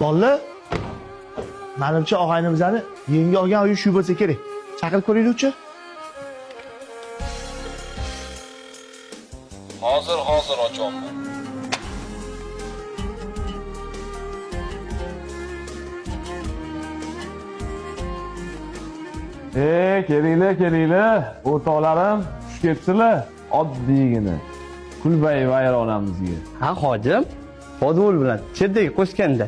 Bolalar, menimcha og'aynimizni yengi olgan uy shu bo'lsa kerak. Chaqirib ko'raylikchi. Hozir ochyapman. Kelinglar. O'rtoqlarim, xush kelibsizlar. Oddiygina kulbay vayronamizga. Ha, hojim. Podvol bilan cherdagi qo'shganda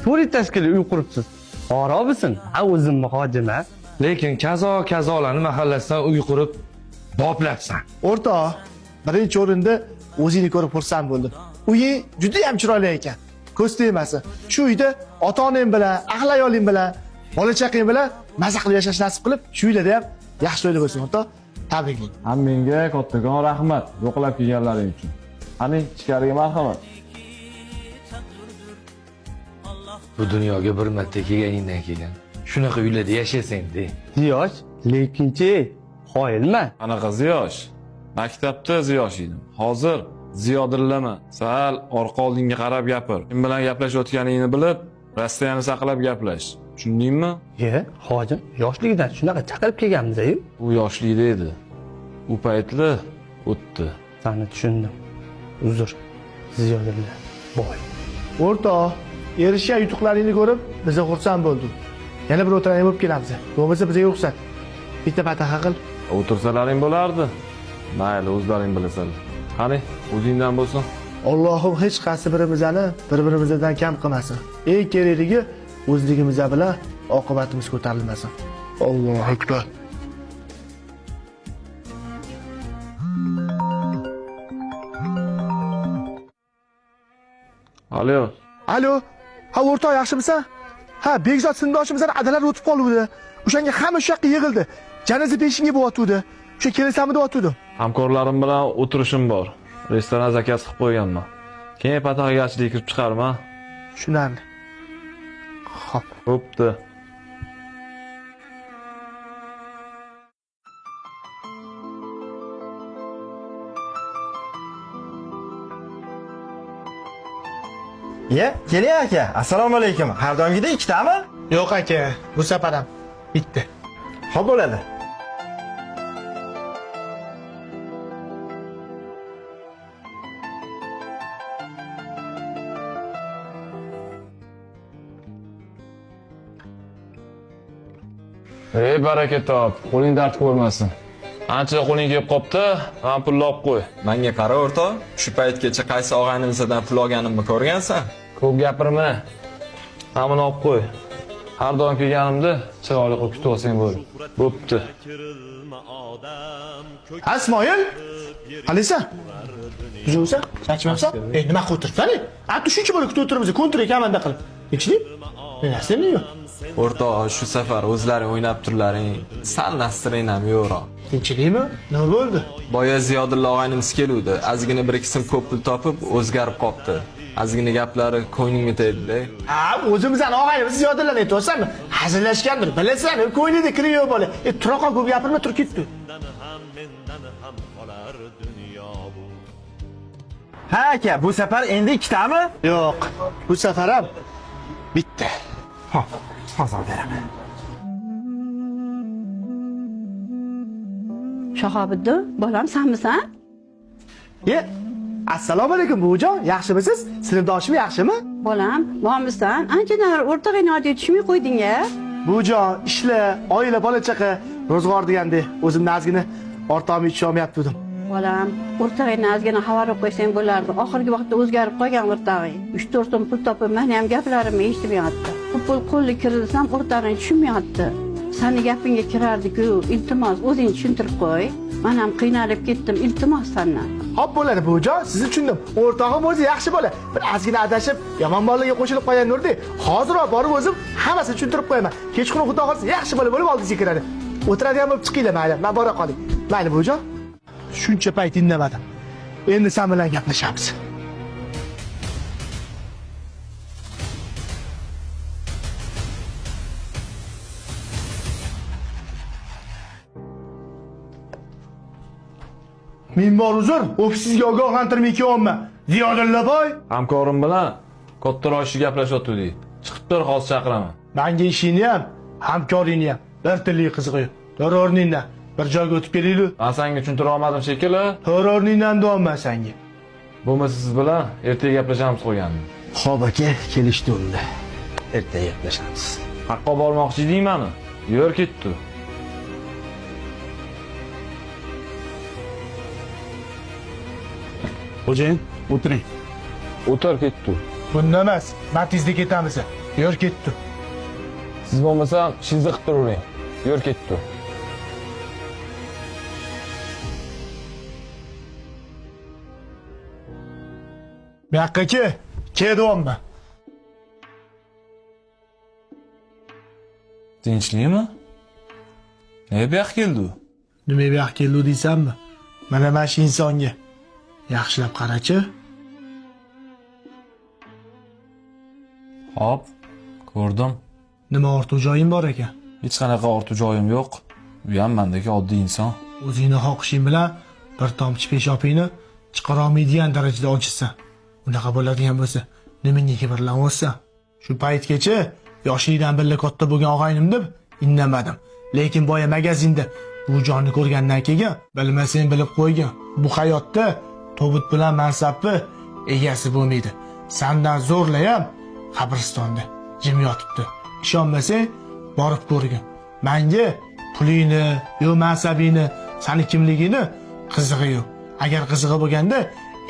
4 tashkil uy quribsiz. Xarobisin. Ha, o'zimmi hojim ha? Lekin kazolarni mahallasidan uy qurib boplabsan. O'rtoq, birinchi o'rinda o'zingni ko'rib xursand bo'ldim. Uying juda ham chiroyli ekan. Ko'z tegmasi. Shu uyda ota-onang bilan, ahli ayoling bilan, bola chaqang bilan maza qilib yashash nasib qilib, shu uylarda ham yaxshi to'ylar bo'lsin, o'rtoq. Tabriklayman. Hammangga kattakon rahmat yo'qlab kelganlaring uchun. Qani, ichkariga marhamat. Bu dunyoga bir marta kelganingdan keyin shunaqa uylarda yashasang-de. Ziyosh, lekinchi qoyilman. Qanaqa Ziyosh? Maktabda Ziyosh edim. Hozir Ziyodillama. Sal orqa oldinga qarab gapir. Kim bilan gaplashayotganingni bilib, rastayani saqlab gaplash. Tushundingmi? Hojim, yoshligidan shunaqa chaqirib kelganmiz-ku. U yoshlikda edi. U paytlar o'tdi. Seni tushundim. Uzr. Ziyodirlar. Boy. O'rtoq, erishgan yutuqlaringni ko'rib, biz xursand bo'ldik. Yana bir o'tiran bo'lib kelamiz. Bo'lmasa bizga ruxsat. Bitta pataqa qil. O'tirsalaring bo'lardi. Mayli, o'zlaring bilasanlar. Qani, o'zingdan bo'lsin. Allohim hech qaysi bir-birimizdan kam qilmasin. Eng kerakligi o'zligimiz bilan oqibatimiz ko'tarilmasin. Allohu akbar. Alo. Ha, o'rtoq, yaxshimisan? Ha, Bekzod sindoshimizdan adalar o'tib qoluvdi. O'shanga hamma shu yoqqa yig'ildi. Janoza peshinga bo'yotuvdi. O'sha kelasanmi deb o'tuvdim. Hamkorlarim bilan o'tirishim bor. Restoran zakaz qilib qo'yganman. Keyin patag'achilik kirib chiqarma. Tushunarli. Xo'p. Bo'pti. Keling aka. Assalomu alaykum. Har doimgidek ikkitami? Yo'q aka, bu safar ham bitta. Xo'p bo'ladi. Ey baraka top, qo'ling dard ko'rmasin. Ancha qo'ling kelib qopti, ham pulni olib qo'y. Menga qara o'rtoq, shu paytgacha qaysi og'aynimizdan pul olganimni ko'rgansan? Ko'p gapirma. Hammani olib qo'y. Har doim kelganimda chiroyli qilib kutib olsang bo'ldi. Bo'pti. Ha, Ismoil? Qalisan? Tuzumsan? Chachmabsan? Nima qilib o'tiribsan? Attu shuncha bo'lib kutib o'tiribmiz, kontrakt kamanda qilib. Ichlik? Narsani yo'q. O'rtoq, shu safar o'zlaring o'ynab turlaring, sal nasring ham yo'qroq. Tinchlikmi? Nima bo'ldi? Boya Ziyodilla og'aynimiz keluvdi. Azgina bir ikki so'm ko'p pul topib, o'zgarib qopti. Azgina gaplari ko'nglingga tegdi-da. Ha, o'zimizdan og'aynimiz Ziyodillani aytyapsanmi? Hazillashgandir, bilasan, ko'nglida kiri yo'q bola. Turoqqa ko'p gapirma, tur ketdi. Ha aka, bu safar endi ikkitami? Yo'q, bu safar ham bitta. Hozir beraman. Shahobiddin, bolam sanmisan? Assalomu alaykum buvijon, yaxshimisiz? Sinfdoshim yaxshimi? Bolam, bormisan? Anchadan o'rtog'ing oddiy tushmay qo'yding-a? Buvijon, ishlar, oila, bola chaqa, ro'zg'or deganda o'zimni ozgina ortog'imga tusha olmayapti dedim. Bolam, o'rtog'ingni ozgina xabarib qo'ysang bo'lardi. Oxirgi vaqtda o'zgarib qolgan o'rtog'ing. 3-4 so'm pul topib, meni ham gaplarimni eshitmayapti. Bu pul qo'lga kirilsam o'rtog'ing tushunmayapti. Sani gapingga kirardi-ku, iltimos o'zing tushuntirib qo'y. Men ham qiynalib ketdim, iltimos sendan. Xo'p bo'ladi buvijon, sizni tushundim. O'rtog'im o'zi yaxshi bola. Bir ozgina adashib, yomon bolalarga qo'shilib qolgan nurdi. Hozirroq borib o'zim hammasini tushuntirib qo'yaman. Kechqurun xudo xohlasa yaxshi bola bo'lib oldingizga kiradi. O'tiradigan bo'lib chiqinglar, mayli. Men bora qoling. Mayli buvijon. Shuncha payt indamadim. Endi sen bilan gaplashamiz. Men bor uzr, ofisingizga ogohlantirmay kelyapman. Ziyodilla boy. Hamkorim bilan kattaroq ish gaplashyotgandik. Chiqib O'tir, hozir chaqiraman. Menga ishingni ham, hamkoringni ham bir tillik qizig'i. To'g'ri o'rningdan bir joyga o'tib kelaylik. Men senga tushuntira olmadim shekilli. To'g'ri o'rningdan deyapman senga. Bo'lmasa siz bilan ertaga gaplashamiz qo'ygandim. Xo'p aka, kelishdi unda. Ertaga gaplashamiz. Haqqa olib olmoqchi eding meni. Yur ketdi. Xo'jayin, o'tiring. O'tir ketdi. Bunda emas, Matizda ketamiz. Yur ketdi. Siz bo'lmasa shizni qilib turavering. Yur ketdi. Bu yoqqa deyapman. Tinchlikmi? Nega bu yoqqa keldi u? Nima bu yoqqa keldi deysanmi? Mana shu insonga yaxshilab qarachi. Hop, ko'rdim. Nima ortuv joying bor ekan? Hech qanaqa ortu joyim yo'q. U ham mendagi oddiy inson. O'zingni xohishing bilan bir tomchi peshobingni chiqara olmaydigan darajada ochisan. Unaqa bo'ladigan bo'lsa, nimaga kibrlanyapsan? Shu paytgacha yoshlikdan birga katta bo'lgan og'aynim deb indamadim. Lekin boya magazinda bu jonni ko'rgandan keyin bilmasang bilib qo'ygan. Bu hayotda tobut bilan mansabni egasi bo'lmaydi. Sandan zo'rlayam qabristonda jim yotibdi. Ishonmasang borib ko'rgin. Menga pulingni, yo mansabingni, seni kimligini qizig'i yo'q. Agar qizig'i bo'lganda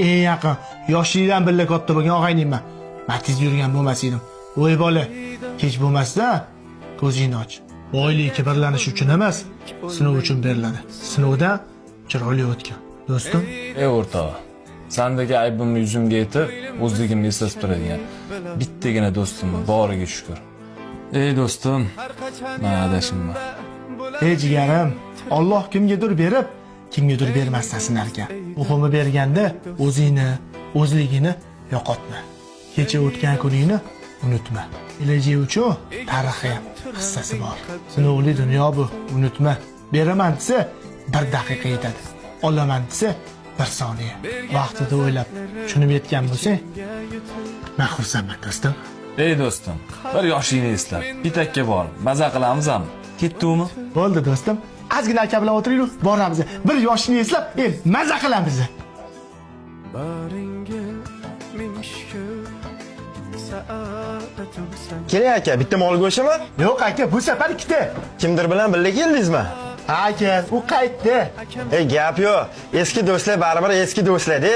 eng yaqin yoshlikdan birga katta bo'lgan og'ayningman. Matiz yurgan bo'lmas edim. Voy bola, kech bo'lmasdan ko'zingni och. Boylik kibrlanish uchun emas, sinov uchun beriladi. Sinovdan chiroyli o'tgan. Do'stim, Ey o'rtoq, sendagi aybimni yuzimga aytib, o'zligimni eslatib turadigan bittagina do'stim boriga shukr. Ey do'stim, men adashimman. ey jigarim, Alloh kimgadir berib, kimgadir bermasdan sinar ekan. Muhimi berganda o'zingni, o'zligini yo'qotma. Kecha o'tgan kuningni unutma. Kelajak uchun tarixiy ham hissasi bor. Sinovli dunyo bu, unutma. Beraman desa 1 daqiqa yetadi. Olaman desa 1 soniya. Vaqtida o'ylab, tushunib yetgan bo'lsang, men xursandman do'stim. Ey do'stim, bir yoshlikni eslab, bitakka bor, maza qilamizmi? Ketdimi? Bo'ldi do'stim. Ozgina aka bilan o'tiraylik, boramiz. Bir yoshni eslab, maza qilamiz. Keling aka, bitta mol go'shimi? Yo'q aka, bu safar ikkita. Kimdir bilan birga keldingizmi? Ha aka, u qaytdi. Gap yo'q. Eski do'stlar baribir eski do'stlar-da.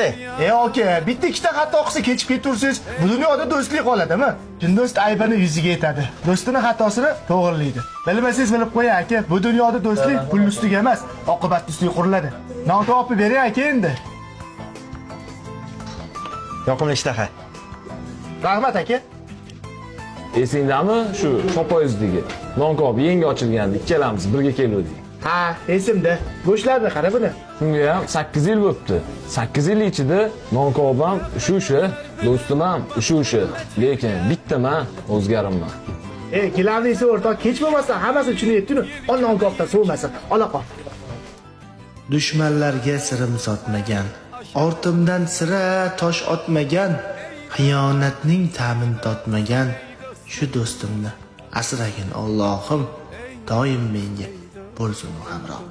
Aka, bitta ikkita xato qilsa kechib ketursiz, bu dunyoda do'stlik qoladimi? Jin do'st aybini yuziga aytadi. Do'stini xatosini to'g'rilaydi. Bilmasangiz bilib qo'ying aka, bu dunyoda do'stlik pul ustiga emas, oqibat ustiga quriladi. Non topib bering aka endi. Yoqimli ishtaha. Rahmat aka. Esingdami shu chopoyizdagi nonkob yangi ochilganda ikkalamiz birga keldik. Ha, esimda. Go'shtlarni qara buni. Shunga ham 8 yil bo'libdi. 8 yil ichida nonkob ham shu, do'stim ham shu. Lekin bitta men o'zgarimman. Kelarni esa o'rtoq, kech bo'lmasdan hammasi tushunib yetdinu, nonkobdan so'masin. Ola qol. Dushmanlarga sirim sotmagan, ortimdan sira tosh otmagan, xiyonatning ta'min totmagan shu do'stimni asragin Allohim, doim menga bo'lsin hamroh.